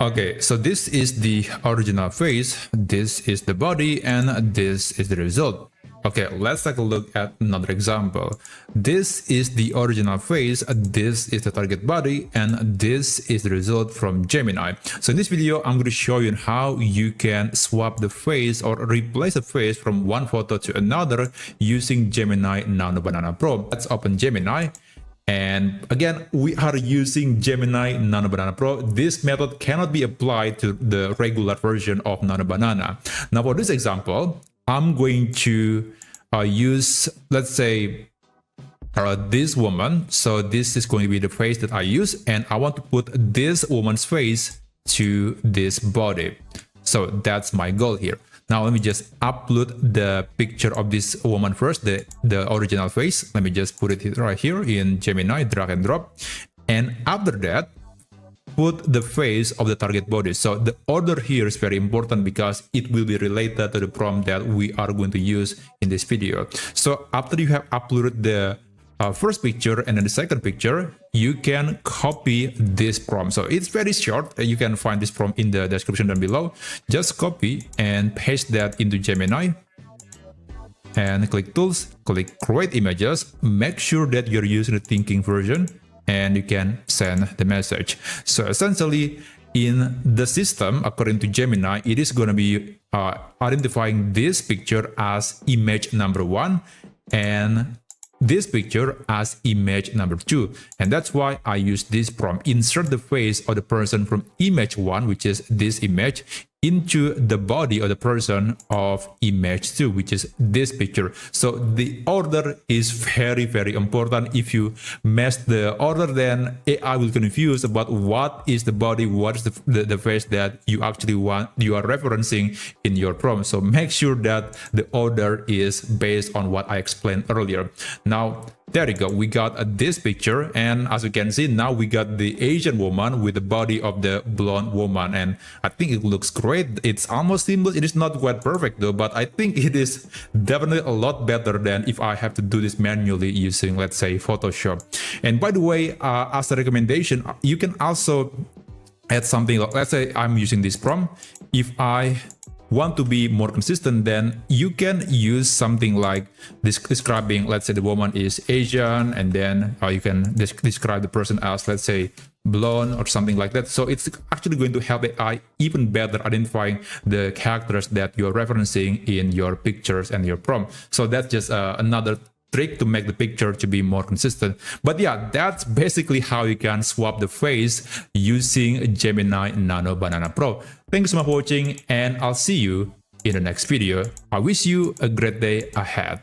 Okay, so this is the original face, this is the body, and this is the result. Okay, let's take a look at another example. This is the original face, this is the target body, and this is the result from Gemini. So in this video, I'm going to show you how you can swap the face or replace the face from one photo to another using Gemini Nano Banana Pro. Let's open Gemini. And again, we are using Gemini Nano Banana Pro. This method cannot be applied to the regular version of Nano Banana. Now for this example, I'm going to use, let's say, this woman. So this is going to be the face that I use, and I want to put this woman's face to this body. So that's my goal here. Now let me just upload the picture of this woman first, the original face. Let me just put it right here in Gemini, drag and drop. And after that, put the face of the target body. So the order here is very important because it will be related to the prompt that we are going to use in this video. So after you have uploaded the first picture and then the second picture, you can copy this prompt. So it's very short. You can find this prompt in the description down below. Just copy and paste that into Gemini and click tools, click create images. Make sure that you're using the thinking version and you can send the message. So essentially in the system, according to Gemini, it is going to be identifying this picture as image number 1 and this picture as image number 2. And that's why I use this prompt. Insert the face of the person from image 1, which is this image, into the body of the person of image 2, which is this picture. So the order is very, very important. If you mess the order, then AI will confuse about what is the body, what is the face that you actually want, you are referencing in your prompt. So make sure that the order is based on what I explained earlier. Now, there you go. We got this picture, and as you can see, now we got the Asian woman with the body of the blonde woman, and I think it looks great. It's almost seamless. It is not quite perfect though, but I think it is definitely a lot better than if I have to do this manually using, let's say, Photoshop. And by the way, as a recommendation, you can also add something. Let's say I'm using this prompt. If I want to be more consistent, then you can use something like this, describing, let's say the woman is Asian, and then you can describe the person as, let's say, blonde or something like that. So it's actually going to help AI even better identifying the characters that you're referencing in your pictures and your prompt. So that's just another trick to make the picture to be more consistent. But yeah, that's basically how you can swap the face using Gemini Nano Banana Pro. Thanks so much for watching, and I'll see you in the next video. I wish you a great day ahead.